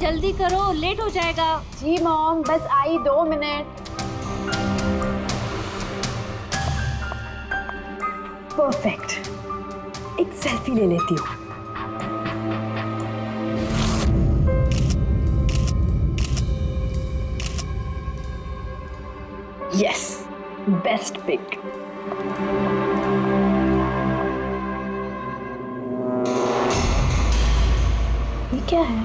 जल्दी करो, लेट हो जाएगा। जी मॉम, बस आई 2 मिनट। परफेक्ट, एक सेल्फी ले लेती हूँ। Yes, best pic. ये क्या है?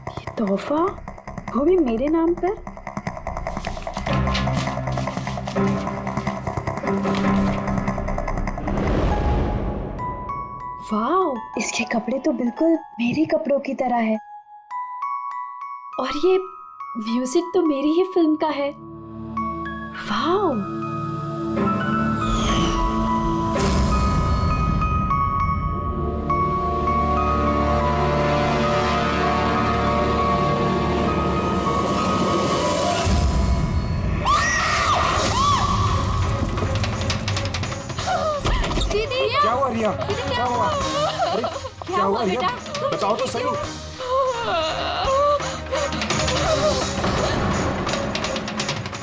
ये तोहफा, वो भी मेरे नाम पर। वाओ, इसके कपड़े तो बिल्कुल मेरे कपड़ों की तरह है। और ये म्यूजिक तो मेरी ही फिल्म का है। वाओ, क्या हुआ रिया? क्या हुआ? अरे क्या हुआ रिया? बताओ तो सही।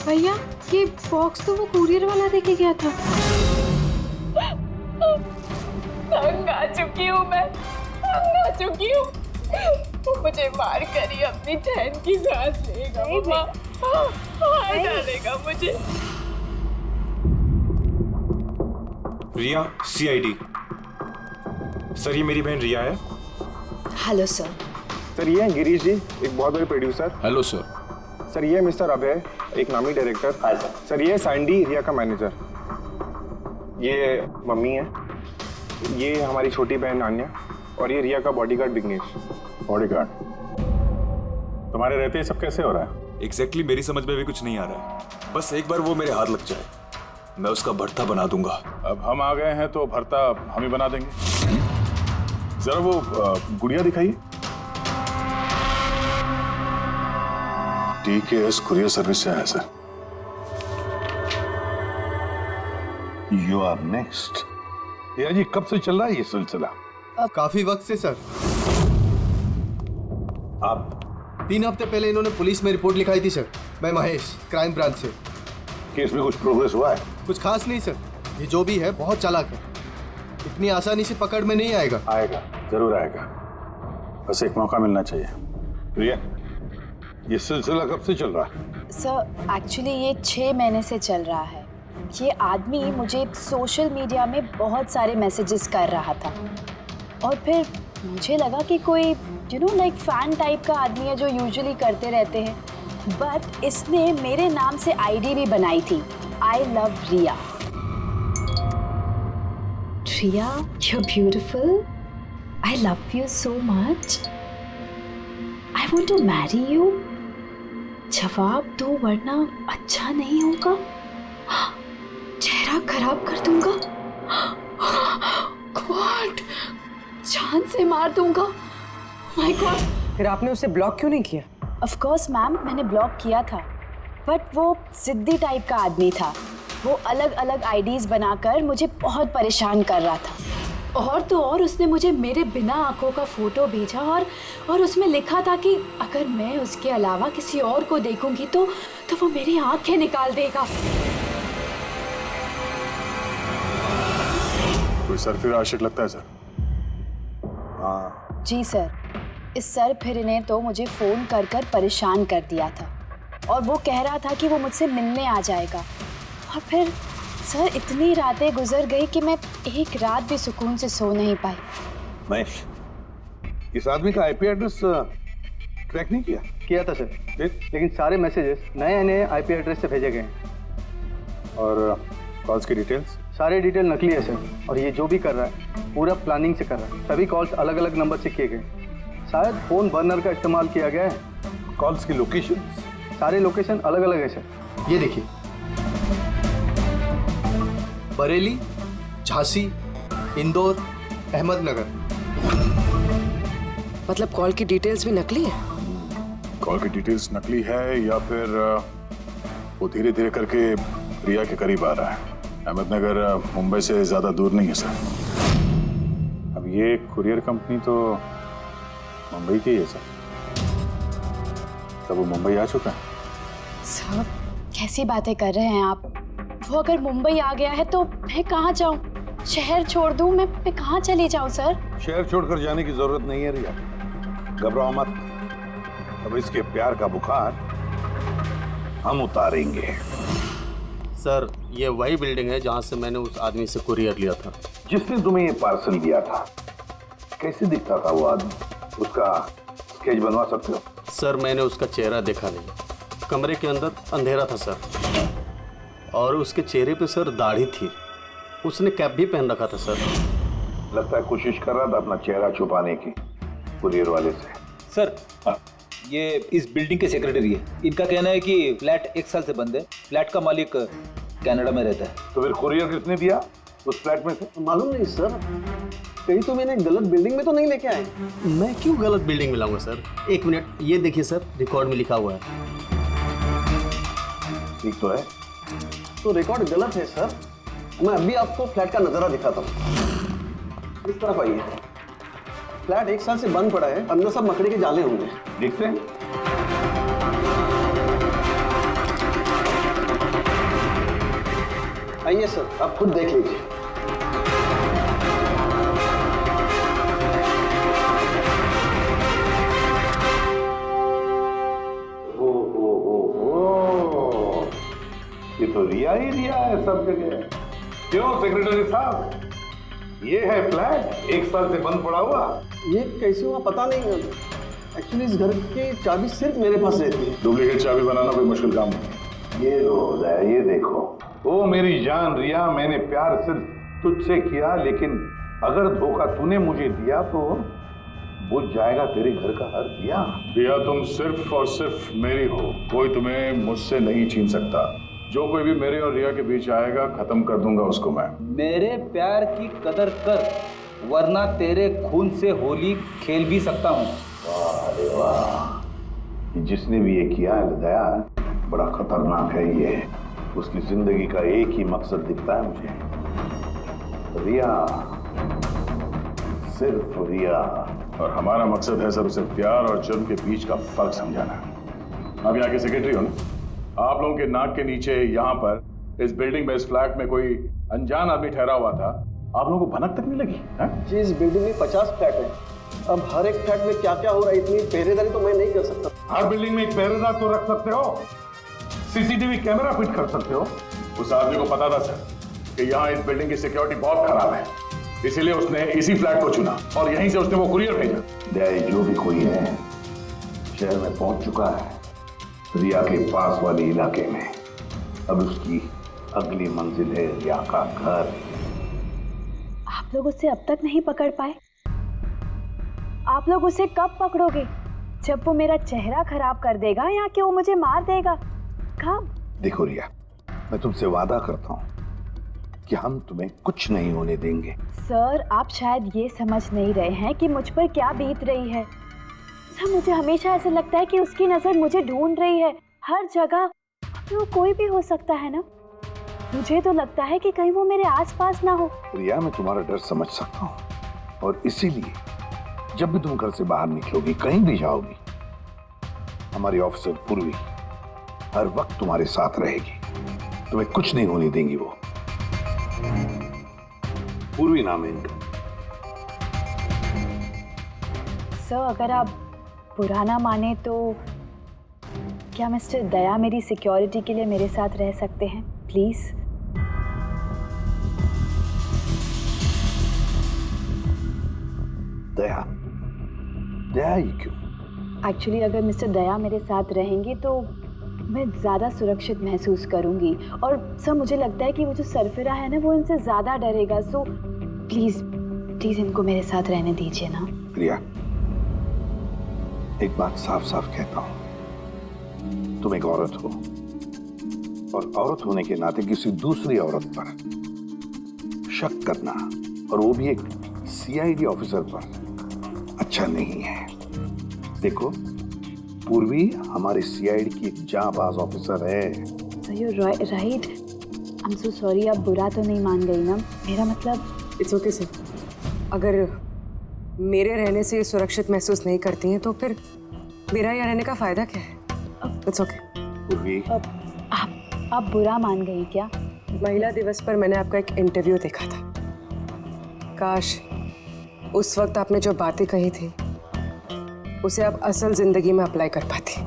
भैया, ये बॉक्स तो वो कुरियर वाला देके गया था। तंग आ चुकी हूँ मैं, तंग आ चुकी हूँ। वो मुझे मार कर ही अपनी चैन की सांस लेगा। मार डालेगा मुझे। रिया, CID। सर, ये मेरी बहन रिया है। Hello sir. सर, ये हैं गिरीश जी, एक बहुत बड़े प्रोड्यूसर। Hello sir. सर, ये है मिस्टर अभय, एक नामी डायरेक्टर। Hi sir. सर, ये है सैंडी, रिया का मैनेजर। ये मम्मी है, ये हमारी छोटी बहन आन्या, और ये रिया का बॉडीगार्ड विघ्नेश। बॉडीगार्ड? तुम्हारे रहते ही सब कैसे हो रहा है? एग्जैक्टली मेरी समझ में भी कुछ नहीं आ रहा है। बस एक बार वो मेरे हाथ लग जाए, मैं उसका भरता बना दूंगा। अब हम आ गए हैं तो भरता हम ही बना देंगे। जरा वो गुड़िया दिखाइए। TKS कुरियर सर्विस से है सर। You are next. भैया जी, कब से चल रहा है ये सिलसिला? काफी वक्त से सर। आप 3 हफ्ते पहले इन्होंने पुलिस में रिपोर्ट लिखाई थी सर। मैं महेश, क्राइम ब्रांच से। केस में कुछ प्रोग्रेस हुआ है? कुछ खास नहीं सर, ये जो भी है बहुत चालाक है, इतनी आसानी से पकड़ में नहीं आएगा। आएगा, जरूर आएगा, बस एक मौका मिलना चाहिए। प्रिया, ये सिलसिला कब से चल रहा है? सर, एक्चुअली ये 6 महीने से चल रहा है। ये आदमी मुझे सोशल मीडिया में बहुत सारे मैसेजेस कर रहा था, और फिर मुझे लगा कि कोई लाइक फैन टाइप का आदमी है जो यूजुअली करते रहते हैं। बट इसने मेरे नाम से ID भी बनाई थी, I love Riya. Riya, you're beautiful. I love you so much. I want to marry you. जवाब दो वरना अच्छा नहीं होगा, चेहरा खराब कर दूंगा। गॉड, जान से मार दूंगा। My God. फिर आपने उसे ब्लॉक क्यों नहीं किया? ऑफ कोर्स मैम, मैंने ब्लॉक किया था, बट वो जिद्दी टाइप का आदमी था। वो अलग अलग IDs बनाकर मुझे बहुत परेशान कर रहा था। और तो और उसने मुझे मेरे बिना आंखों का फोटो भेजा, और उसमें लिखा था कि अगर मैं उसके अलावा किसी और को देखूंगी तो वो मेरी आंखें निकाल देगा। कोई सरफिरा आशिक लगता है सर। हाँ, जी सर, इस सर फिर ने तो मुझे फ़ोन कर कर परेशान कर दिया था, और वो कह रहा था कि वो मुझसे मिलने आ जाएगा। और फिर सर, इतनी रातें गुजर गई कि मैं एक रात भी सुकून से सो नहीं पाई। महेश, इस आदमी का IP एड्रेस ट्रैक नहीं किया? किया था सर, लेकिन सारे मैसेजेस नए IP एड्रेस से भेजे गए हैं। और कॉल्स की डिटेल्स? सारे डिटेल नकली है सर, और ये जो भी कर रहा है पूरा प्लानिंग से कर रहा है। सभी कॉल्स अलग अलग नंबर से किए गए, शायद फोन बर्नर का इस्तेमाल किया गया है। कॉल्स की लोकेशन? सारे लोकेशन अलग अलग है सर। ये देखिए, बरेली, झांसी, इंदौर, अहमदनगर। मतलब कॉल की डिटेल्स भी नकली है? कॉल की डिटेल्स नकली है या फिर वो धीरे धीरे करके रिया के करीब आ रहा है। अहमदनगर मुंबई से ज्यादा दूर नहीं है सर। अब ये कुरियर कंपनी तो मुंबई की है सर। तब वो मुंबई आ चुका है। सर कैसी बातें कर रहे हैं आप? वो अगर मुंबई आ गया है तो मैं कहाँ जाऊँ? शहर छोड़ दूँ? मैं कहाँ चली जाऊँ सर? शहर छोड़कर जाने की जरूरत नहीं है रिया, घबराओ मत। अब इसके प्यार का बुखार हम उतारेंगे। सर ये वही बिल्डिंग है जहाँ से मैंने उस आदमी से कुरियर लिया था। जिसने तुम्हें ये पार्सल दिया था कैसे दिखता था वो आदमी? उसका स्केच बनवा सकते हो? सर मैंने उसका चेहरा देखा नहीं, कमरे के अंदर अंधेरा था सर, और उसके चेहरे पे सर दाढ़ी थी, उसने कैप भी पहन रखा था सर। लगता है कोशिश कर रहा था अपना चेहरा छुपाने की कुरियर वाले से। सर ये इस बिल्डिंग के सेक्रेटरी है। इनका कहना है कि फ्लैट 1 साल से बंद है। फ्लैट का मालिक कनाडा में रहता है। तो फिर कुरियर किसने दिया उस फ्लैट में से? मालूम नहीं सर, कहीं तो मैंने गलत बिल्डिंग में तो नहीं लेके आए। मैं क्यों गलत बिल्डिंग में लाऊंगा सर? 1 मिनट, ये देखिए सर, रिकॉर्ड में लिखा हुआ है। ठीक तो है? तो रिकॉर्ड गलत है सर। मैं अभी आपको फ्लैट का नजारा दिखाता हूँ। इस तरफ आइए। फ्लैट 1 साल से बंद पड़ा है, अंदर सब मकड़ी के जाले होंगे। देखते हैं। आइए सर, आप खुद देख लीजिए। ये तो रिया ही रिया है सब जगह। क्यों सेक्रेटरी साहब, ये है फ्लैट 1 साल से बंद पड़ा हुआ। ये कैसे हुआ पता नहीं। एक्चुअली इस घर की चाबी सिर्फ मेरे पास रहती है। डुप्लीकेट चाबी बनाना कोई मुश्किल काम नहीं। ये लो ये देखो। ओ मेरी जान रिया, मैंने प्यार सिर्फ तुझसे किया, लेकिन अगर धोखा तूने मुझे दिया तो बुझ जाएगा तेरे घर का हर दिया। रिया तुम सिर्फ और सिर्फ मेरी हो, कोई तुम्हें मुझसे नहीं छीन सकता। जो कोई भी मेरे और रिया के बीच आएगा खत्म कर दूंगा उसको मैं। मेरे प्यार की कदर कर, वरना तेरे खून से होली खेल भी सकता हूँ। अरे वाह, जिसने भी ये किया है दया, बड़ा खतरनाक है ये। उसकी जिंदगी का एक ही मकसद दिखता है मुझे, रिया, सिर्फ रिया। और हमारा मकसद है सर उसे प्यार और जुर्म के बीच का फर्क समझाना। आप यहाँ के सेक्रेटरी हो ना? आप लोगों के नाक के नीचे यहाँ पर इस बिल्डिंग में, इस फ्लैट में कोई अनजान आदमी ठहरा हुआ था, आप लोगों को भनक तक नहीं लगी है? जी इस बिल्डिंग में 50 फ्लैट है। अब हर एक फ्लैट में क्या क्या हो रहा है इतनी पहरेदारी तो मैं नहीं कर सकता। हर बिल्डिंग में एक पहरेदार तो रख सकते हो, सीसीटीवी कैमरा फिट कर सकते हो। उस आदमी को पता था सर कि यहाँ इस बिल्डिंग की सिक्योरिटी बहुत खराब है, इसीलिए उसने इसी फ्लैट को चुना और यहीं से उसने वो कुरियर भेजा। दया, जो भी कोई है शहर में पहुंच चुका है, रिया के पास वाले इलाके में। अब उसकी अगली मंजिल है रिया का घर। आप लोग उसे अब तक नहीं पकड़ पाए? आप लोग उसे कब पकड़ोगे? जब वो मेरा चेहरा खराब कर देगा या कि वो मुझे मार देगा? कब? देखो रिया, मैं तुमसे वादा करता हूँ कि हम तुम्हें कुछ नहीं होने देंगे। सर आप शायद ये समझ नहीं रहे हैं कि मुझ पर क्या बीत रही है। सर मुझे हमेशा ऐसा लगता है कि उसकी नजर मुझे ढूंढ रही है हर जगह। वो कोई भी हो सकता है ना? मुझे तो लगता है कि कहीं वो मेरे आसपास ना हो। रिया, मैं तुम्हारा डर समझ सकता हूँ और इसीलिए जब भी तुम घर से बाहर निकलोगी, कहीं भी जाओगी, हमारी ऑफिसर पूर्वी हर वक्त तुम्हारे साथ रहेगी। तुम्हें कुछ नहीं होने देंगी वो। पूर्वी नाम है इनका। सर अगर आप बुरा ना माने तो क्या मिस्टर दया मेरी सिक्योरिटी के लिए मेरे साथ रह सकते हैं प्लीज? दया, दया ही क्यों? एक्चुअली अगर मिस्टर दया मेरे साथ रहेंगे तो मैं ज़्यादा सुरक्षित महसूस करूंगी। और सर मुझे लगता है कि वो जो सरफिरा है ना, वो इनसे ज़्यादा डरेगा। सो प्लीज़ प्लीज़ इनको मेरे साथ रहने दीजिए ना। रिया, एक बात साफ साफ कहता हूं, तुम एक औरत हो और औरत होने के नाते किसी दूसरी औरत पर शक करना, और वो भी एक सीआईडी ऑफिसर पर, अच्छा नहीं है। देखो, पूर्वी हमारे सीआईडी की एक जांबाज ऑफिसर है। Sir you right. I am so sorry, आप बुरा तो नहीं मान गई ना? मेरा मतलब इट्स ओके सर, अगर मेरे रहने से ये सुरक्षित महसूस नहीं करती हैं तो फिर मेरा यहाँ रहने का फायदा क्या है? It's okay. आप बुरा मान गई क्या? महिला दिवस पर मैंने आपका एक इंटरव्यू देखा था। काश उस वक्त आपने जो बातें कही थी उसे आप असल जिंदगी में अप्लाई कर पाती।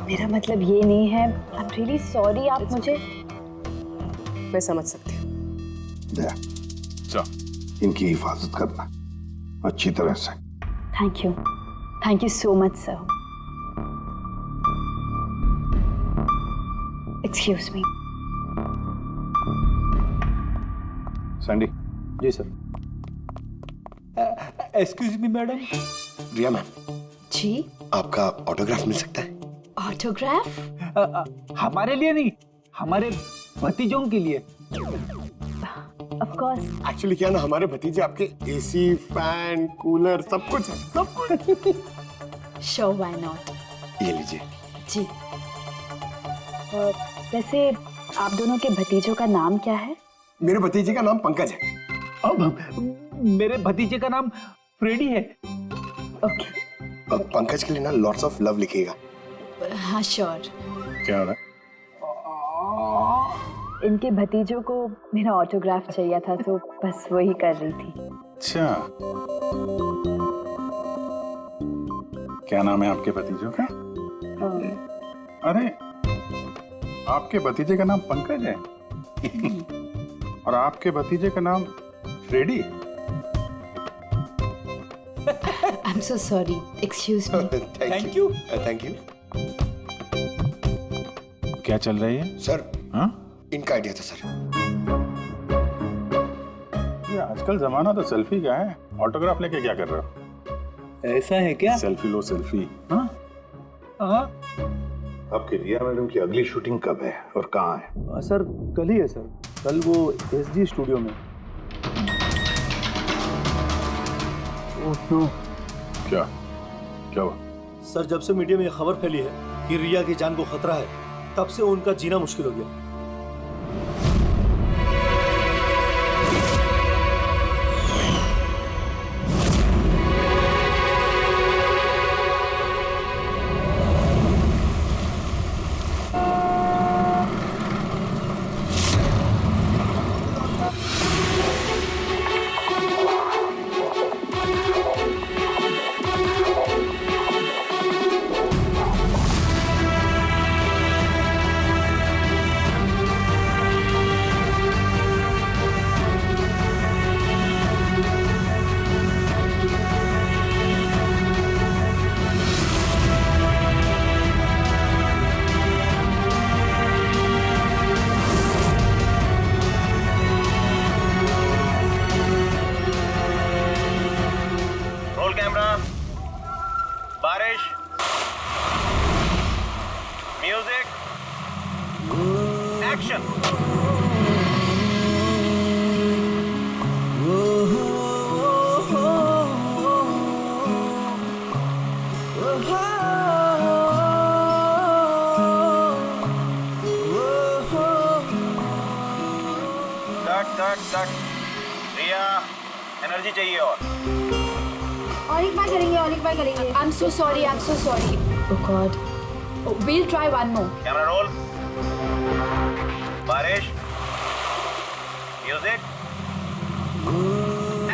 मेरा मतलब ये नहीं है। आई एम रियली सॉरी। आप मुझे मैं समझ सकती हूँ। इनकी हिफाजत करना अच्छी तरह से। Thank you so much sir. Excuse me. Sandy. जी sir. Excuse me madam. Riya ma'am ji, आपका ऑटोग्राफ मिल सकता है? ऑटोग्राफ? हमारे लिए नहीं, हमारे भतीजों के लिए। Of course. एक्चुअली क्या ना, हमारे भतीजे आपके एसी, फैन, कूलर सब कुछ है, सब कुछ। Sure, why not. ये लीजिए। जी। वैसे आप दोनों के भतीजों का नाम क्या है? मेरे भतीजे का नाम पंकज है। मेरे भतीजे का नाम फ्रेडी है। ओके। पंकज के लिए ना लॉट्स ऑफ लव लिखिएगा। हाँ श्योर। क्या हो रहा है? इनके भतीजों को मेरा ऑटोग्राफ चाहिए था तो बस वही कर रही थी। अच्छा, क्या नाम है आपके भतीजों का? अरे, आपके भतीजे का नाम पंकज है और आपके भतीजे का नाम Freddy. I am so sorry, excuse me. Thank you. क्या चल रही है सर? हाँ? इनका आइडिया था सर। ये आजकल जमाना तो सेल्फी का है, ऑटोग्राफ लेके क्या कर रहे हो? ऐसा है क्या? सेल्फी लो सेल्फी। हाँ? हाँ? आपकी रिया मैडम की अगली शूटिंग कब है और कहाँ है? सर कल ही है सर, कल वो एसजी स्टूडियो में। Oh no. क्या हुआ? सर, जब से मीडिया में यह खबर फैली है कि रिया की जान को खतरा है, तब से उनका जीना मुश्किल हो गया। बारिश, म्यूजिक, एक्शन। कट। रिया, एनर्जी चाहिए और एक बार करेंगे। I'm so sorry. Oh God. Oh, we'll try one more. Camera roll. बारिश, म्यूजिक,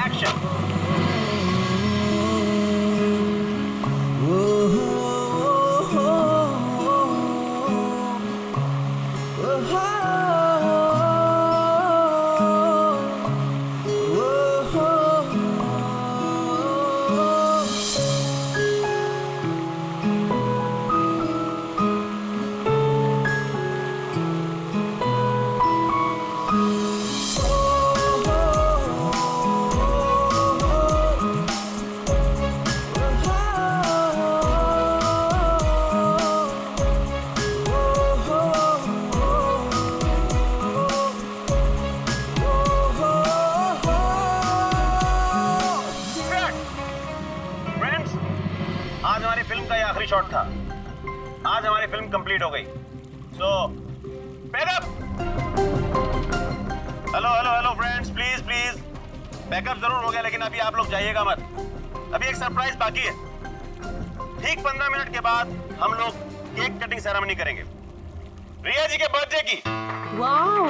एक्शन। आज हमारी फिल्म का ये आखिरी शॉट था। आज हमारी फिल्म कंप्लीट हो गई। सो pack up. Hello friends, please backup जरूर हो गया, लेकिन अभी आप लोग जाइएगा मत। अभी एक सरप्राइज बाकी है। ठीक 15 मिनट के बाद हम लोग केक कटिंग सेरेमनी करेंगे, रिया जी के बर्थडे की। Wow!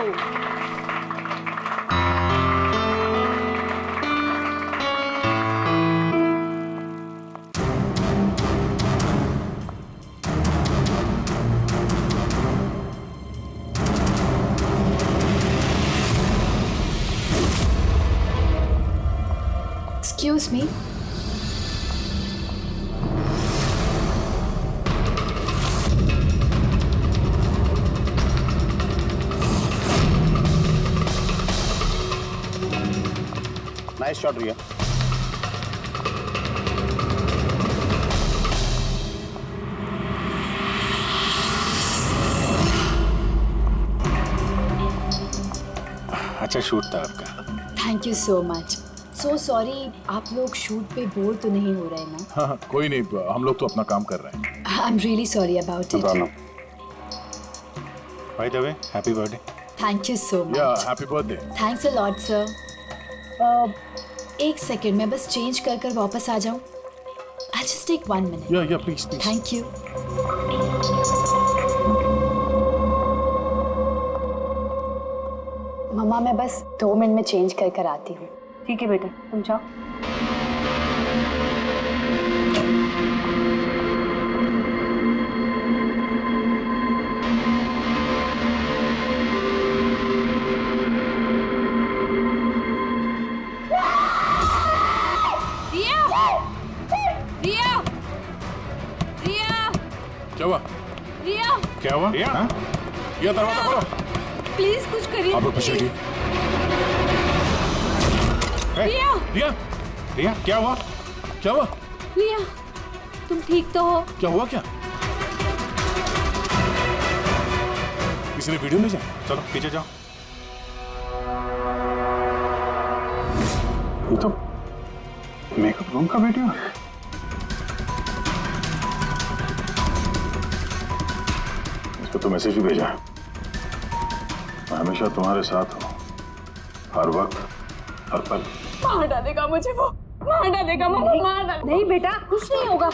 Excuse me. Nice shot Riya. अच्छा शूट था आपका। Thank you so much. So sorry, आप लोग शूट पे बोर तो नहीं हो रहे ना? हाँ, कोई नहीं, हम लोग तो अपना काम कर रहे हैं। I am really sorry about it. By the way, happy birthday. Thank you so much. Yeah happy birthday. Thanks a lot sir. एक सेकेंड, मैं बस चेंज कर कर वापस आ जाऊँ। I just take 1 minute. Yeah please please. Thank you. मम्मा, मैं बस 2 मिनट में चेंज कर कर आती हूँ। ठीक है बेटा, तुम जाओ। क्या हुआ? रिया! क्या हुआ? रिया? ये दरवाजा खोलो। प्लीज कुछ करिए। आप लोग पीछे हटिए। रिया! रिया! रिया, क्या हुआ? क्या हुआ? रिया, तुम ठीक तो हो? क्या हुआ क्या? किसी ने वीडियो ले जाए? चलो पीछे जाओ। ये तो मेकअप रूम का वीडियो है। इसको तो मैसेज भी भेजा है। मैं हमेशा तुम्हारे साथ हूँ, हर वक्त, हर पल। मार डालेगा मुझे वो, मार डालेगा, मार डालेगा। नहीं बेटा, कुछ नहीं होगा।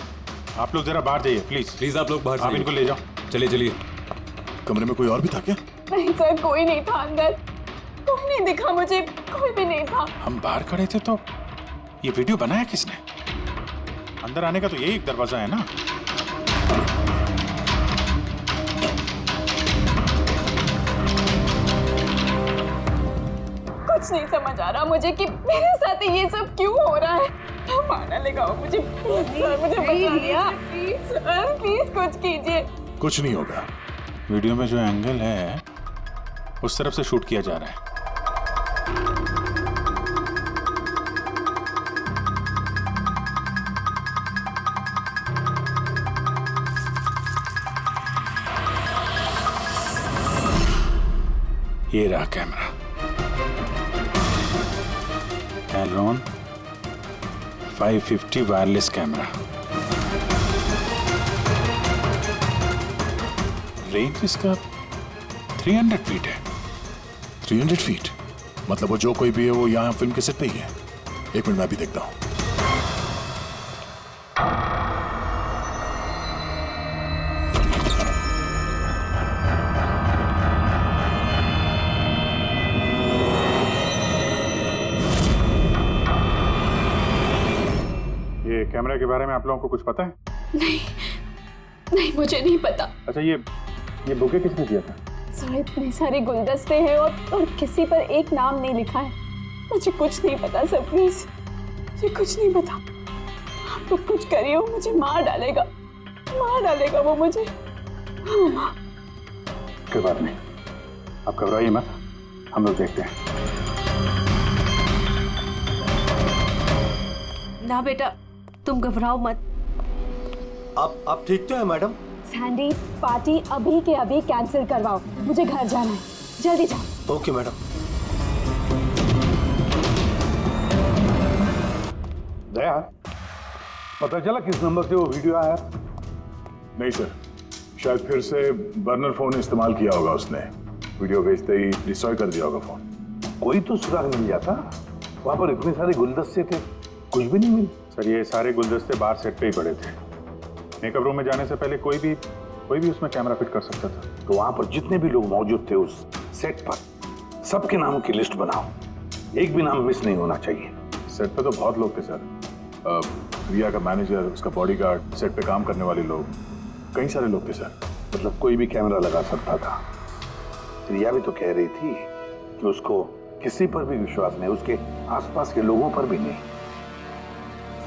आप लोग जरा बाहर जाइए प्लीज आप लोग बाहर आप इनको ले जाओ। चलिए चलिए। कमरे में कोई और भी था क्या? नहीं सर, कोई नहीं था अंदर, कोई नहीं दिखा मुझे, कोई भी नहीं था। हम बाहर खड़े थे तो ये वीडियो बनाया किसने? अंदर आने का तो यही एक दरवाजा है ना। कुछ नहीं समझ आ रहा मुझे कि मेरे साथ ये सब क्यों हो रहा है। मार डालेगा वो मुझे। प्लीज सर, मुझे बचा लिया। प्लीज सर, प्लीज कुछ कीजिए। कुछ नहीं होगा। वीडियो में जो एंगल है उस तरफ से शूट किया जा रहा है। ये रहा camera. Canon 550 wireless camera. Range इसका 300 फीट है। 300 फीट? मतलब वो जो कोई भी है वो यहाँ फिल्म के सेट पे ही है। एक मिनट मैं भी देखता हूँ। ये कैमरा के बारे में आप लोगों को कुछ पता है? नहीं, मुझे नहीं पता। अच्छा ये बुके किसने दिया था? सर, इतने सारे गुलदस्ते हैं और किसी पर एक नाम नहीं लिखा है। मुझे कुछ नहीं पता सर, प्लीज मुझे कुछ नहीं पता। आप लोग कुछ करिए, वो मुझे मार डालेगा वो मुझे। कोई बात नहीं, आप घबराइए मत, हम लोग देखते हैं। ना बेटा, तुम घबराओ मत। आप ठीक तो है मैडम? सैंडी, पार्टी अभी के अभी कैंसिल करवाओ, मुझे घर जाना है, जल्दी जाओ। Okay madam. दया, पता चला किस नंबर से वो वीडियो आया? नहीं सर, शायद फिर से बर्नर फोन इस्तेमाल किया होगा उसने। वीडियो भेजते ही डिस्ट्रॉय कर दिया होगा फोन। कोई तो सुराग मिल जाता। वहां पर इतने सारे गुलदस्ते थे, कुछ भी नहीं मिले। सर ये सारे गुलदस्ते बाहर सेट पे ही पड़े थे। मेकअप रूम में जाने से पहले कोई भी उसमें कैमरा फिट कर सकता था। तो वहां पर जितने भी लोग मौजूद थे उस सेट पर, सबके नामों की लिस्ट बनाओ, एक भी नाम मिस नहीं होना चाहिए। सेट पे तो बहुत लोग थे सर। रिया का मैनेजर, उसका बॉडीगार्ड, सेट पे काम करने वाले लोग, कई सारे लोग थे सर। मतलब कोई भी कैमरा लगा सकता था। रिया भी तो कह रही थी कि उसको किसी पर भी विश्वास नहीं, उसके आसपास के लोगों पर भी नहीं,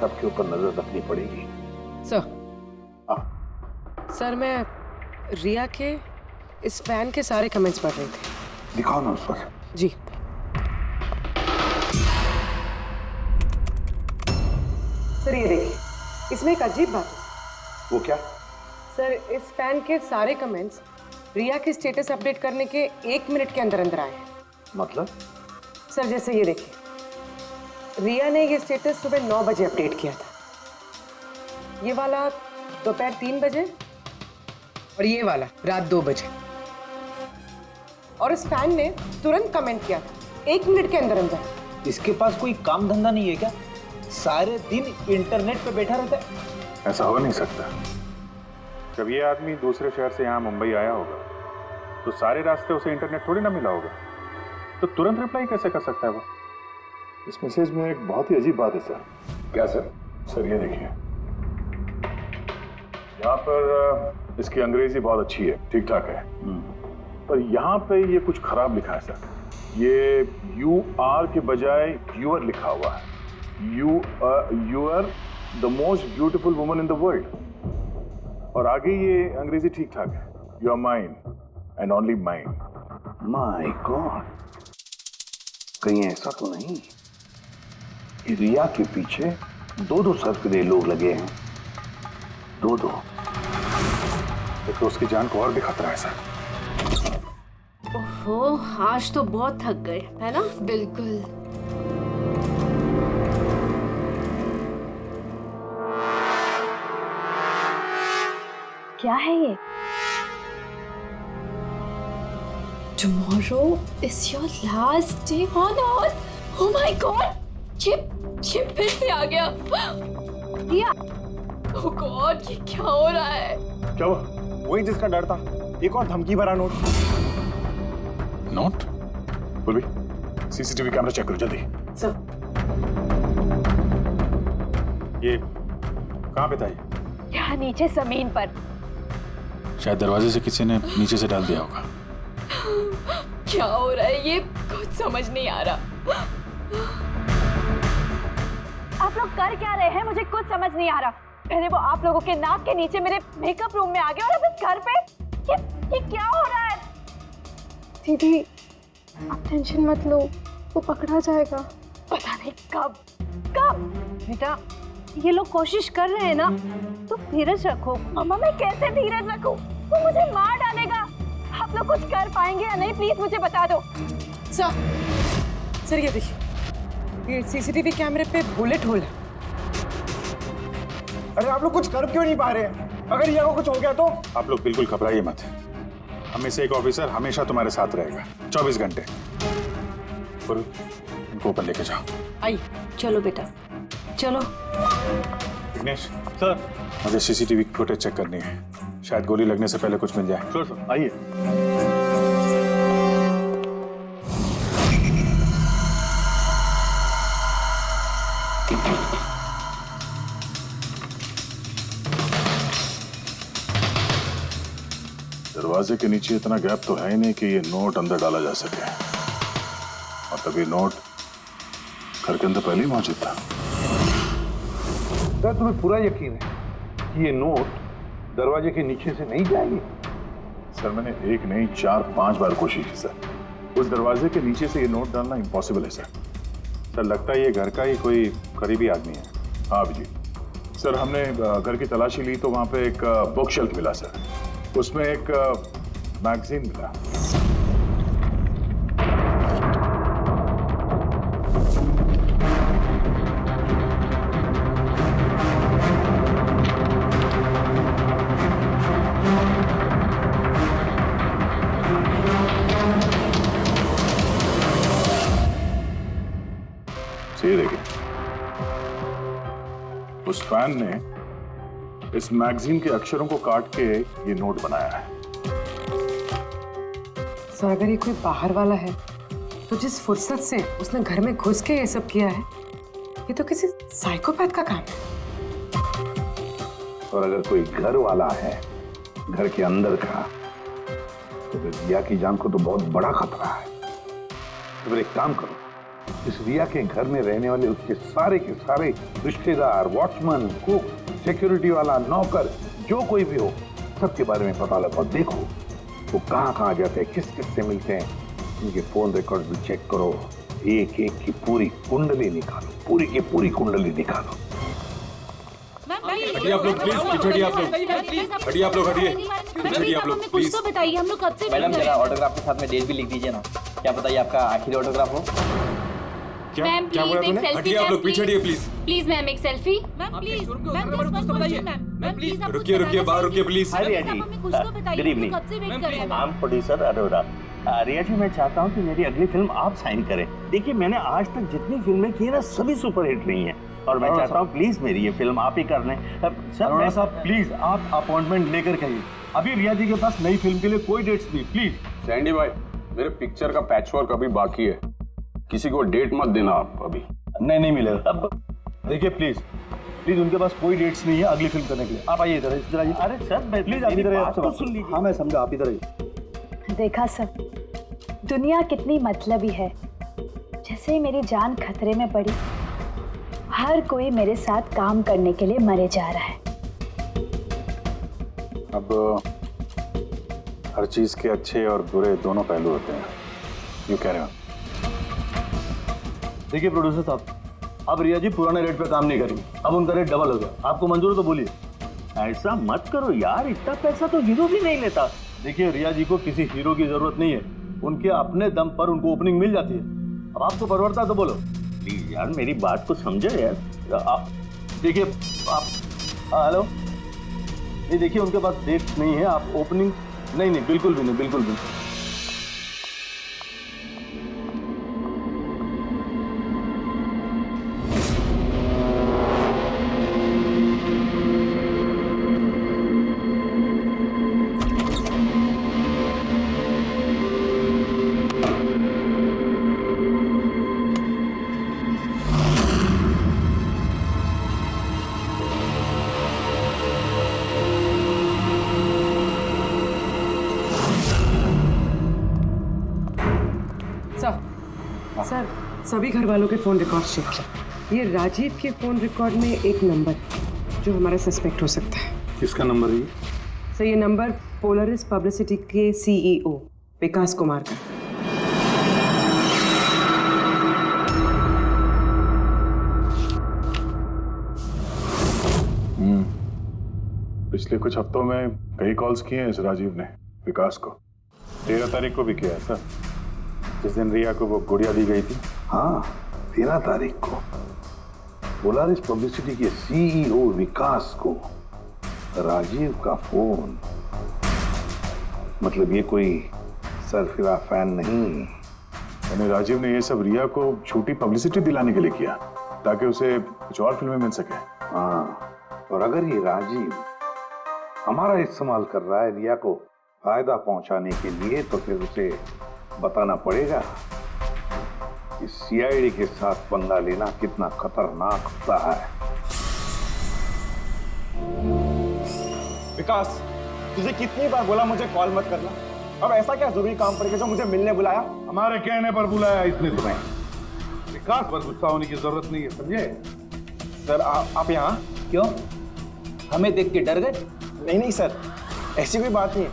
सबके ऊपर नजर रखनी पड़ेगी। सर, सर मैं रिया के इस फैन के सारे कमेंट्स पढ़ रही थी। दिखाओ ना उस पर। जी। सर ये देखिए, इसमें एक अजीब बात है। वो क्या? सर इस फैन के सारे कमेंट्स रिया के स्टेटस अपडेट करने के 1 मिनट के अंदर अंदर आए हैं। मतलब? सर जैसे ये देखिए, रिया ने ये स्टेटस सुबह 9 बजे अपडेट किया था, ये वाला दोपहर 3 बजे और ये वाला रात 2 बजे। और इस फैन ने तुरंत कमेंट किया था 1 मिनट के अंदर अंदर। इसके पास कोई काम धंधा नहीं है क्या? सारे दिन इंटरनेट पे बैठा रहता है। ऐसा हो नहीं सकता। जब ये आदमी दूसरे शहर से यहाँ मुंबई आया होगा तो सारे रास्ते उसे इंटरनेट थोड़ी ना मिला होगा, तो तुरंत रिप्लाई कैसे कर सकता है वो? इस मैसेज में एक बहुत ही अजीब बात है सर। क्या सर? सर ये देखिए, यहाँ पर इसकी अंग्रेजी बहुत अच्छी है, ठीक ठाक है, पर यहाँ पे ये कुछ खराब लिखा है सर। ये यू आर के बजाय यूर लिखा हुआ है। You are the most beautiful woman in the world. और आगे ये अंग्रेजी ठीक ठाक है, you are mine and only mine. My god, कहीं ऐसा तो नहीं कि रिया के पीछे 2-2 सरकरे लोग लगे हैं? 2-2। तो उसकी जान को और भी खतरा है सर। ओहो, आज तो बहुत थक गए, है ना? बिल्कुल। क्या है ये? Tomorrow is your last day on earth. Oh my God! ये फिर से आ गया। रिया, oh God, ये क्या हो रहा है? क्या हुआ? वही जिसका डर था, एक और धमकी भरा नोट। नोट? बोल भी, सीसीटीवी कैमरा चेक करो जल्दी। सर ये कहाँ पे था? यहाँ नीचे जमीन पर। शायद दरवाजे से किसी ने नीचे से डाल दिया होगा। क्या हो रहा है? ये कुछ समझ नहीं आ रहा। आप लोग कर क्या रहे हैं? मुझे कुछ समझ नहीं आ रहा। पहले वो आप लोगों के नाक के नीचे मेरे मेकअप रूम में आ गया और अब इस घर पे ये क्या हो रहा है? दीदी आप टेंशन मत लो, वो पकड़ा जाएगा। पता नहीं कब। बेटा, ये लोग कोशिश कर रहे हैं ना, तो धीरज रखो। मम्मा मैं कैसे धीरज रखूं? वो मुझे मार डालेगा। आप लोग कुछ कर पाएंगे या नहीं, प्लीज मुझे बता दो। सर ये देखिए, ये सीसीटीवी कैमरे पे बुलेट होल है। अरे आप लोग कुछ कर क्यों नहीं पा रहे हैं? अगर रिया को कुछ हो गया तो? आप लोग बिल्कुल घबराइए मत। हम में से एक ऑफिसर हमेशा तुम्हारे साथ रहेगा 24 घंटे। इनको ऊपर लेके जाओ। आई। चलो बेटा, चलो। विघ्नेश सर, मुझे सीसीटीवी फुटेज चेक करनी है, शायद गोली लगने से पहले कुछ मिल जाए। सर सर आइए। दरवाजे के नीचे इतना गैप तो है ही नहीं कि ये नोट अंदर डाला जा सके। मतलब ये नोट घर के अंदर पहले ही मौजूद था। सर तुम्हें पूरा यकीन है कि ये नोट दरवाजे के नीचे से नहीं जाएगी? सर मैंने 1 नहीं 4-5 बार कोशिश की सर। उस दरवाजे के नीचे से ये नोट डालना इम्पॉसिबल है सर। सर लगता है ये घर का ही कोई करीबी आदमी है। हाँ जी सर, हमने घर की तलाशी ली तो वहाँ पे एक बुक शेल्फ मिला सर, उसमें एक मैगजीन मिला। ये देखिए, उस फैन ने इस मैगजीन के अक्षरों को काट के ये नोट बनाया है। सर अगर ये कोई बाहर वाला है तो जिस फुर्सत से उसने घर में घुस के ये सब किया है, ये तो किसी साइकोपैथ का काम है। और अगर कोई घर वाला है, घर के अंदर का, तो फिर रिया की जान को तो बहुत बड़ा खतरा है। तो फिर एक काम करो, इस रिया के घर में रहने वाले उसके सारे के सारे रिश्तेदार, वॉचमैन, कुक, सिक्योरिटी वाला, नौकर, जो कोई भी हो, सबके बारे में पता लगाओ। देखो वो कहाँ जाते हैं, किस किस से मिलते हैं, उनके फोन रिकॉर्ड भी चेक करो। एक एक की पूरी कुंडली निकालो, पूरी की पूरी कुंडली निकालो। हटिए आप लोग प्लीज, पीछे हटिए आप लोग, हटिए आप लोग, हटिए पीछे आप लोग प्लीज। तो बताइए, हम लोग कब से मैडम जरा ऑटोग्राफ के साथ में डेट भी लिख दीजिए ना, क्या पता ये आपका आखिरी ऑटोग्राफ हो। क्या बोला तूने? हटिए आप लोग, पीछे हटिए प्लीज। प्लीज मैम एक selfie. Ma'am please, ma'am please रुकिए रुकिए, बाहर रुकिए प्लीज। कुछ तो बताइए, गुड इवनिंग, कब से वेट कर रहे हैं। I am producer Arora. Riya ji, मैं चाहता हूँ कि मेरी अगली फिल्म आप साइन करें। देखिए, मैंने आज तक जितनी फिल्में की ना, सभी सुपरहिट रही हैं, और मैं चाहता हूँ प्लीज मेरी ये फिल्म आप ही कर लें। सर साहब प्लीज आप अपॉइंटमेंट लेकर कहिए, अभी रिया जी के पास नई फिल्म के लिए कोई डेट्स नहीं। प्लीज सैंडी भाई, मेरे पिक्चर का पैचवर्क अभी बाकी है, किसी को डेट मत देना आप अभी। नहीं मिलेगा। अब देखिए प्लीज उनके पास कोई डेट्स नहीं है अगली फिल्म करने के लिए। आप आइए इधर आइए। अरे सर प्लीज आप इधर आइए। हाँ मैं समझा, आप इधर आइए। देखा सर, दुनिया कितनी मतलबी है। जैसे ही मेरी जान खतरे में पड़ी, हर कोई मेरे साथ काम करने के लिए मरे जा रहा है। अब हर चीज के अच्छे और बुरे दोनों पहलू होते हैं। यू कह रहे हो? देखिए प्रोड्यूसर साहब, अब रिया जी पुराने रेट पे काम नहीं करेंगे, अब उनका रेट डबल हो गया। आपको मंजूर है तो बोलिए। ऐसा मत करो यार, इतना पैसा तो हीरो भी नहीं लेता। देखिए रिया जी को किसी हीरो की जरूरत नहीं है, उनके अपने दम पर उनको ओपनिंग मिल जाती है। अब आपको परवड़ता है तो बोलो। प्लीज यार मेरी बात को समझो यार। आप देखिए, आप हेलो, ये देखिए उनके पास डेट नहीं है। आप ओपनिंग नहीं बिल्कुल भी नहीं, बिल्कुल भी नहीं। सर सभी घर वालों के फोन रिकॉर्ड चेक किया। ये राजीव के फोन रिकॉर्ड में एक नंबर जो हमारा सस्पेक्ट हो सकता है। किसका नंबर है? सर ये नंबर पोलरिस पब्लिसिटी के सीईओ विकास कुमार का। पिछले कुछ हफ्तों में कई कॉल्स किए हैं इस राजीव ने विकास को। 13 तारीख को भी किया है सर, जिस दिन रिया को वो गुड़िया दी गई थी। हाँ 13 तारीख को पोलारिस पब्लिसिटी के सीईओ विकास को राजीव का फोन। मतलब ये कोई सरफिरा फैन नहीं। यानी राजीव ने ये सब रिया को झूठी पब्लिसिटी दिलाने के लिए किया ताकि उसे कुछ और फिल्में मिल सके। हाँ, और अगर ये राजीव हमारा इस्तेमाल कर रहा है रिया को फायदा पहुंचाने के लिए, तो फिर उसे बताना पड़ेगा कि सीआईडी के साथ पंगा लेना कितना खतरनाक होता है। विकास, तुझे कितनी बार बोला मुझे कॉल मत करना? अब ऐसा क्या जरूरी काम पड़ गया जो मुझे मिलने बुलाया? हमारे कहने पर बुलाया इसने तुम्हें। विकास पर गुस्सा होने की जरूरत नहीं है, समझे? सर आप यहाँ क्यों? हमें देख के डर गए? नहीं सर, ऐसी कोई बात नहीं है।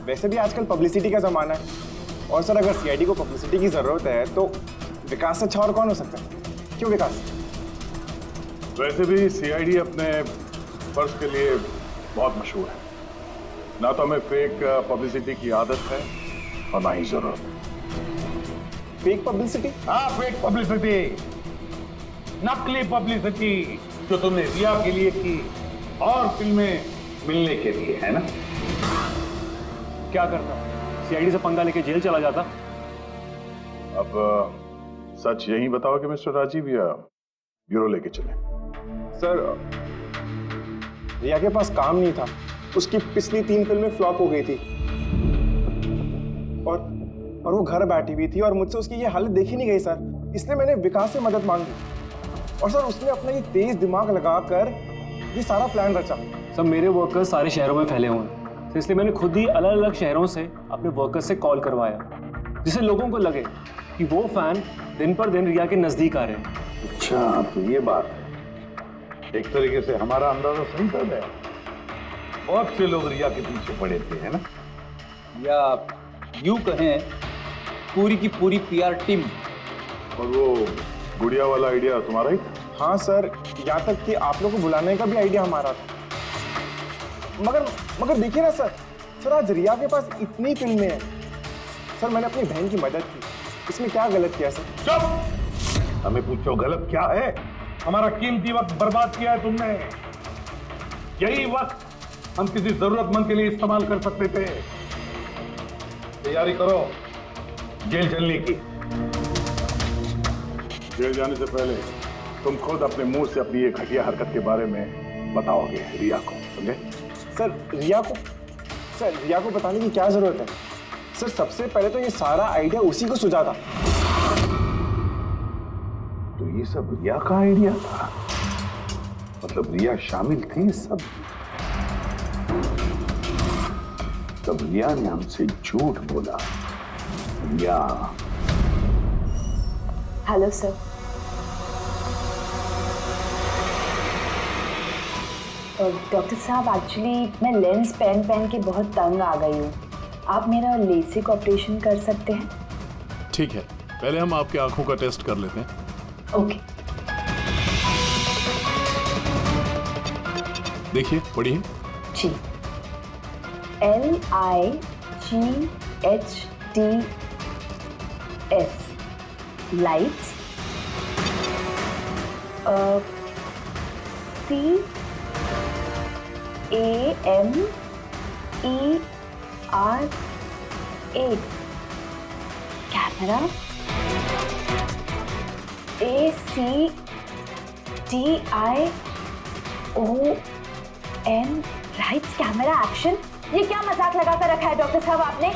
वैसे भी आजकल पब्लिसिटी का जमाना है, और सर अगर सीआईडी को पब्लिसिटी की जरूरत है तो विकास से अच्छा और कौन हो सकता है? क्यों विकास? वैसे भी सीआईडी अपने फर्ज के लिए बहुत मशहूर है। ना तो हमें फेक पब्लिसिटी की आदत है और ना ही जरूरत। Fake publicity? हाँ फेक पब्लिसिटी, नकली पब्लिसिटी जो तुमने रिया के लिए की और फिल्में मिलने के लिए, है ना? क्या करता? सीआईडी से पंगा लेके जेल चला जाता। अब सच यही बताओगे मिस्टर राजीव या ब्यूरो लेके चले? सर रिया के पास काम नहीं था, उसकी पिछली 3 फिल्में फ्लॉप हो गई थी और वो घर बैठी हुई थी और मुझसे उसकी ये हालत देखी नहीं गई सर, इसलिए मैंने विकास से मदद मांगी और सर उसने अपना ये तेज दिमाग लगाकर ये सारा प्लान रचा। सब मेरे वर्कर्स सारे शहरों में फैले हुए हैं, तो इसलिए मैंने खुद ही अलग अलग शहरों से अपने वर्कर्स से कॉल करवाया जिससे लोगों को लगे कि वो फैन दिन पर दिन रिया के नजदीक आ रहे हैं। अच्छा तो ये बात है, एक तरीके से हमारा अंदाजा सही था गया। बहुत से लोग रिया के पीछे पड़े थे, है ना? या यूं कहें पूरी की पूरी पीआर टीम। और वो गुड़िया वाला आइडिया तुम्हारा ही था? हाँ सर, यहाँ तक कि आप लोग को बुलाने का भी आइडिया हमारा था। मगर देखिए ना सर आज रिया के पास इतनी फिल्में हैं सर, मैंने अपनी बहन की मदद की, इसमें क्या गलत किया सर? चुप! हमें पूछो गलत क्या है? हमारा कीमती वक्त बर्बाद किया है तुमने। यही वक्त हम किसी जरूरतमंद के लिए इस्तेमाल कर सकते थे। तैयारी करो जेल चलने की। जेल जाने से पहले तुम खुद अपने मुंह से अपनी एक घटिया हरकत के बारे में बताओगे रिया को, समझे? सर रिया को बताने की क्या जरूरत है सर? सबसे पहले तो ये सारा आइडिया उसी को सुझा था। तो ये सब रिया का आइडिया था? मतलब रिया शामिल थी सब? तब रिया ने हमसे झूठ बोला। Riya. Hello sir. Doctor sahab actually मैं लेंस पहन के बहुत तंग आ गई हूँ, आप मेरा लेसिक ऑपरेशन कर सकते हैं? ठीक है, पहले हम आपके आंखों का टेस्ट कर लेते हैं। ओके। देखिए, पढ़िए। जी। LIGHTS lights. CAMERA camera. ACTION lights camera action. ये क्या मजाक लगा कर रखा है डॉक्टर साहब आपने?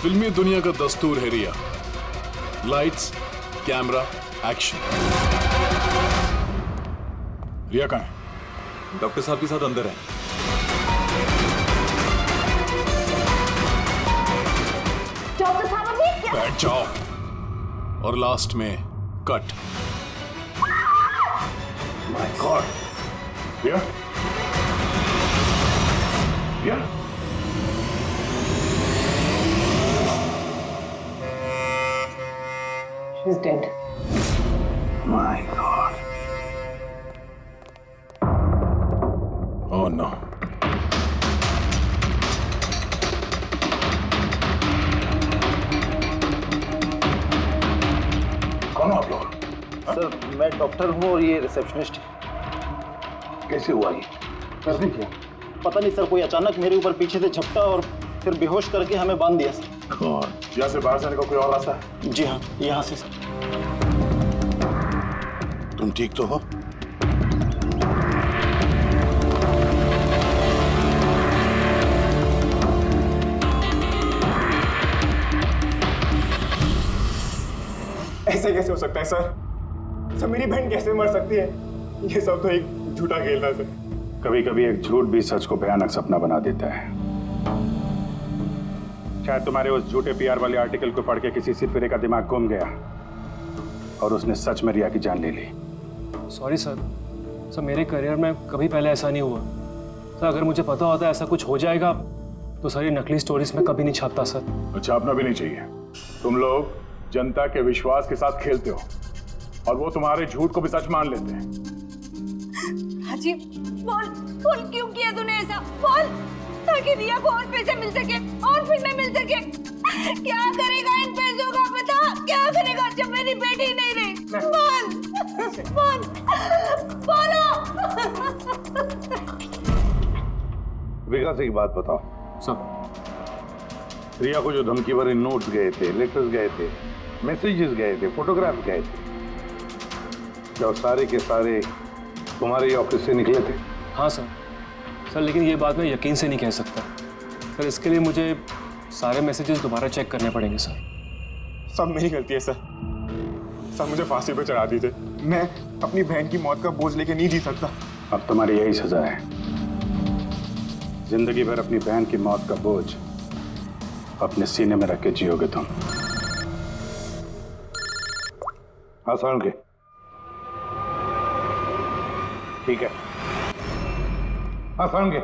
फिल्मी दुनिया का दस्तूर है रिया, लाइट्स कैमरा एक्शन। रिया कहाँ है? डॉक्टर साहब के साथ अंदर है। डॉक्टर साहब अभी क्या? बैठ जाओ और लास्ट में cut. My god. Riya? Riya? She's dead. My God. Oh no. कौन हो आप लोग? सर मैं डॉक्टर हूँ और ये रिसेप्शनिस्ट। कैसे हुआ ये? किसने किया? पता नहीं सर, कोई अचानक मेरे ऊपर पीछे से झपटा और फिर बेहोश करके हमें बांध दिया सर। यहाँ से बाहर जाने का कोई और रास्ता है? जी हाँ, यहाँ से सर। तुम ठीक तो हो? ऐसे कैसे हो सकता है सर? मेरी बहन कैसे मर सकती है? ये सब तो एक झूठा खेल था सर। कभी कभी एक झूठ भी सच को भयानक सपना बना देता है। शायद तुम्हारे उस झूठे पीआर वाले आर्टिकल को पढ़ के किसी सिरफिरे का दिमाग घूम गया और उसने सच में रिया की जान ले ली। सॉरी सर, मेरे करियर में कभी पहले ऐसा नहीं हुआ सर। अगर मुझे पता होता ऐसा कुछ हो जाएगा तो सारी नकली स्टोरीज में कभी नहीं छापता सर। छापना भी नहीं चाहिए। तुम लोग जनता के विश्वास के साथ खेलते हो और वो तुम्हारे झूठ को भी सच मान लेते हैं। राजीव, बोल क्यों किया तूने ऐसा? बोल, ताकि रिया को और पैसे मिल सके और फिल्में मिल सके। क्या करेगा इन पैसों का? बता, क्या करेगा जब मेरी बेटी नहीं रही? बोलो। विकास एक बात बताओ, सब रिया को जो धमकी भरे नोट्स गए थे, लेटर्स गए थे, मैसेजेस गए थे, फोटोग्राफ गए थे, क्या वो सारे के सारे तुम्हारे ऑफिस से निकले थे? हाँ सर। सर लेकिन ये बात मैं यकीन से नहीं कह सकता सर। इसके लिए मुझे सारे मैसेजेस दोबारा चेक करने पड़ेंगे सर। सब मेरी गलती है सर। सब मुझे फांसी पे चढ़ा दी थे। मैं अपनी बहन की मौत का बोझ लेके नहीं जी सकता। अब तुम्हारी यही सजा है, जिंदगी भर अपनी बहन की मौत का बोझ अपने सीने में रख के जियोगे तुम। हाँ सुन के ठीक है। हाँ सुन के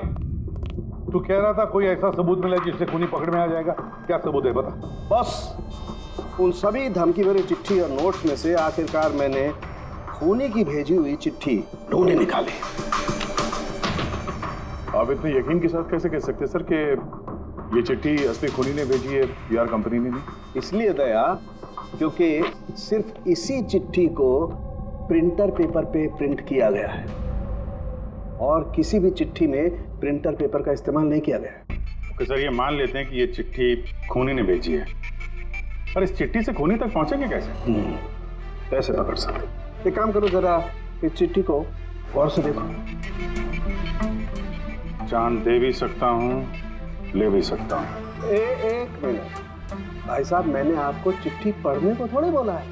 तू कह रहा था कोई ऐसा सबूत मिला जिससे खूनी पकड़ में आ जाएगा। क्या सबूत है बता। बस उन सभी धमकी भरी चिट्ठी और नोट्स में से आखिरकार मैंने खूनी की भेजी हुई चिट्ठी ढूंढे निकाली। आप इतने यकीन के साथ कैसे कह सकते सर कि ये चिट्ठी असली खूनी ने भेजी है, पीआर कंपनी ने नहीं? इसलिए दया क्योंकि सिर्फ इसी चिट्ठी को प्रिंटर पेपर पे प्रिंट किया गया है और किसी भी चिट्ठी में प्रिंटर पेपर का इस्तेमाल नहीं किया गया है। तो सर ये मान लेते हैं कि ये चिट्ठी खूनी ने भेजी है, पर इस चिट्ठी से खूनी तक पहुंचेंगे कैसे? कैसे पकड़ सकते? एक काम करो, जरा इस चिट्ठी को गौर से देखो। जान दे भी सकता हूँ, ले भी सकता हूँ। एक मिनट भाई साहब, मैंने आपको चिट्ठी पढ़ने को थोड़े बोला है।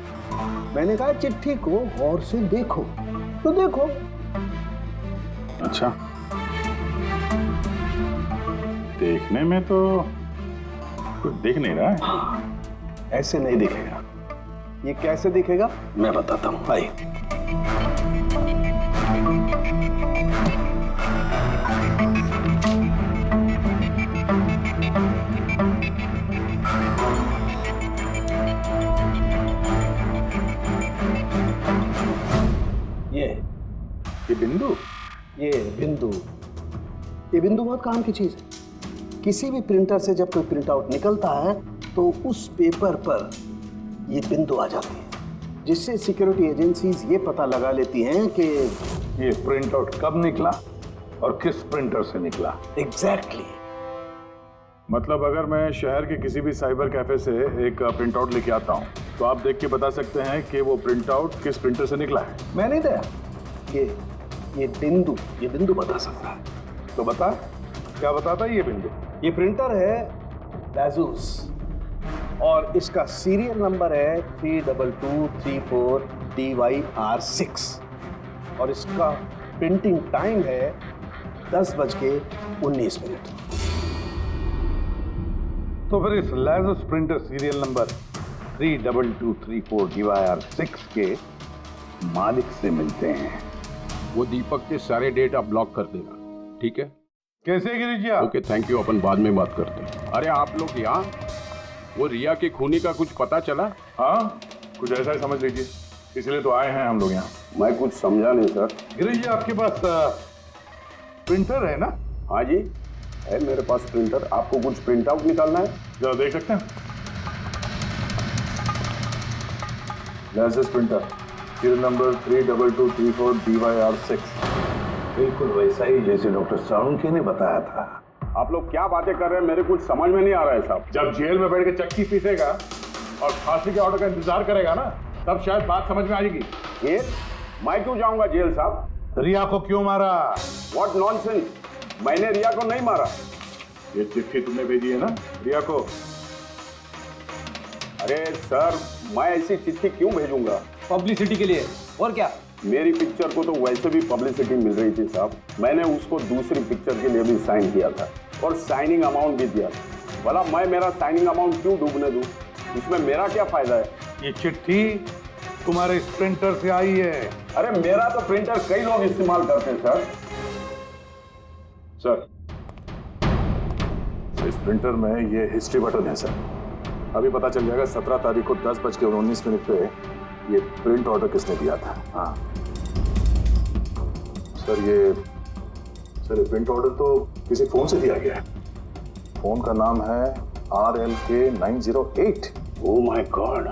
मैंने कहा चिट्ठी को गौर से देखो, तो देखो। अच्छा, देखने में तो कुछ दिख नहीं रहा है। ऐसे नहीं दिखेगा। ये कैसे दिखेगा मैं बताता हूँ। आइए। ये बिंदु, ये बिंदु बहुत काम की चीज है। किसी भी प्रिंटर से जब कोई प्रिंट आउट निकलता है तो उस पेपर पर ये बिंदु आ जाती है, जिससे सिक्योरिटी एजेंसीज ये पता लगा लेती हैं कि ये प्रिंट आउट कब निकला और किस प्रिंटर से निकला। एग्जैक्टली। मतलब अगर मैं शहर के किसी भी साइबर कैफे से एक प्रिंट आउट लेके आता हूँ तो आप देख के बता सकते हैं कि वो प्रिंट आउट किस प्रिंटर से निकला है? मैं नहीं दया, ये बिंदु बता सकता है। तो बता, क्या बताता है ये बिंदु? ये प्रिंटर है Asus और इसका सीरियल नंबर है 32234 DYR6 और इसका प्रिंटिंग टाइम है 10:19। तो फिर इस Asus printer serial number 32234 DYR6 के मालिक से मिलते हैं। वो दीपक के सारे डेटा ब्लॉक कर देगा, ठीक है? कैसे Girish ji? Okay, thank you. अपन बाद में बात करते हैं। अरे आप लोग यहाँ, वो रिया के खूनी का कुछ पता चला? हाँ, कुछ ऐसा ही समझ लीजिए, इसलिए तो आए हैं हम लोग यहाँ। मैं कुछ समझा नहीं सर। गिरीश जी आपके पास प्रिंटर है ना? हाँ जी है मेरे पास प्रिंटर। आपको कुछ प्रिंट आउट निकालना है? जरा देख सकते हैं। Asus printer serial number 32234 DYR6। बिल्कुल वैसा ही जैसे डॉक्टर साळुंखे ने बताया था। आप लोग क्या बातें कर रहे हैं, मेरे कुछ समझ में नहीं आ रहा है साहब। जब जेल में बैठ के चक्की पीसेगा और फांसी के ऑर्डर का इंतजार करेगा ना, तब शायद बात समझ में आएगी। जेल? मैं क्यों जाऊंगा जेल साहब? रिया को क्यों मारा? व्हाट नॉनसेंस, मैंने रिया को नहीं मारा। ये चिट्ठी तुमने भेजी है ना रिया को? अरे सर, मैं ऐसी चिट्ठी क्यों भेजूंगा? पब्लिसिटी के लिए, और क्या? मेरी पिक्चर को तो वैसे भी पब्लिसिटी मिल रही थी साहब। मैंने उसको दूसरी पिक्चर के लिए भी साइन किया था और साइनिंग अमाउंट भी दिया था। भला मैं मेरा साइनिंग अमाउंट क्यों डूबने दूं? इसमें मेरा क्या फायदा है? ये चिट्ठी तुम्हारे इस प्रिंटर से आई है। अरे मेरा तो प्रिंटर कई लोग इस्तेमाल करते हैं सर। इस प्रिंटर में ये हिस्ट्री बटन है सर। अभी पता चल जाएगा 17 तारीख को 10:19 पे ये प्रिंट ऑर्डर किसने दिया था। हाँ सर, ये प्रिंट ऑर्डर तो किसी फोन से दिया गया है। फोन का नाम है RLK908। ओह माय गॉड,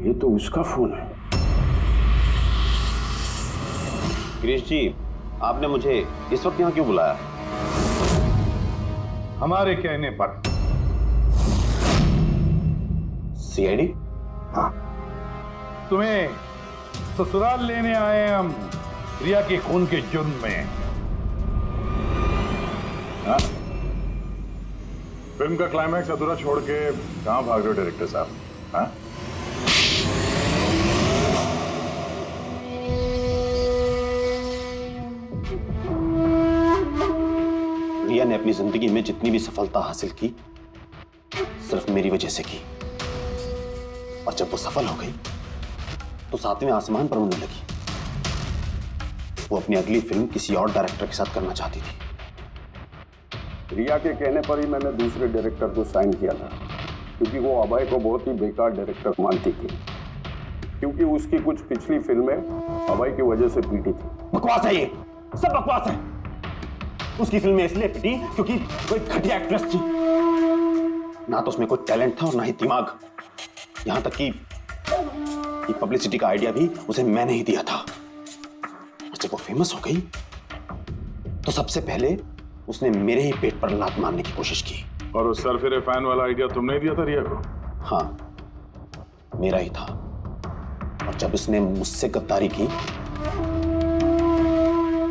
ये तो उसका फोन है। गिरीश जी, आपने मुझे इस वक्त यहाँ क्यों बुलाया? हमारे कहने पर सीआईडी? हाँ, तुम्हें ससुराल लेने आए हैं हम रिया के खून के जुर्म में। हाँ? फिल्म का क्लाइमैक्स अधूरा छोड़ के कहां भाग रहे हो डायरेक्टर साहब? हाँ? रिया ने अपनी जिंदगी में जितनी भी सफलता हासिल की सिर्फ मेरी वजह से की, और जब वो सफल हो गई तो सातवें आसमान पर उड़ने लगी। वो अपनी अगली फिल्म किसी और डायरेक्टर के साथ करना चाहती थी। रिया के कहने पर ही मैंने दूसरे डायरेक्टर को साइन किया था, क्योंकि वो अभय को बहुत ही बेकार डायरेक्टर मानती थी, क्योंकि उसकी कुछ पिछली फिल्में अभय की वजह से पीटी थी। बकवास है, ये सब बकवास है। उसकी फिल्में इसलिए पिटी क्योंकि कोई घटिया एक्ट्रेस थी, ना तो उसमें कोई टैलेंट था और ना ही दिमाग। यहां तक कि पब्लिसिटी का आइडिया भी उसे मैंने ही दिया था। और जब वो फेमस हो गई तो सबसे पहले उसने मेरे ही पेट पर लात मारने की कोशिश की। और उस सरफिरे फैन वाला आइडिया तुमने ही दिया था रिया को? हाँ, मेरा ही था। और जब उसने मुझसे गद्दारी की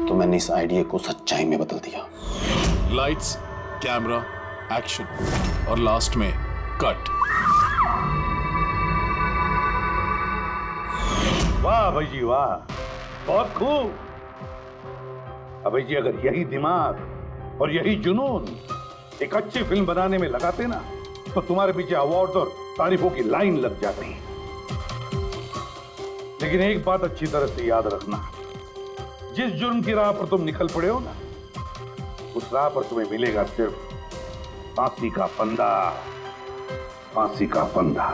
तो मैंने इस आइडिया को सच्चाई में बदल दिया। लाइट्स, कैमरा, एक्शन, और लास्ट में कट। वाह भाई जी वाह, बहुत खूब। अभय जी, अगर यही दिमाग और यही जुनून एक अच्छी फिल्म बनाने में लगाते ना, तो तुम्हारे पीछे अवार्ड और तारीफों की लाइन लग जाती। लेकिन एक बात अच्छी तरह से याद रखना, जिस जुर्म की राह पर तुम निकल पड़े हो ना, उस राह पर तुम्हें मिलेगा सिर्फ फांसी का फंदा, फांसी का फंदा।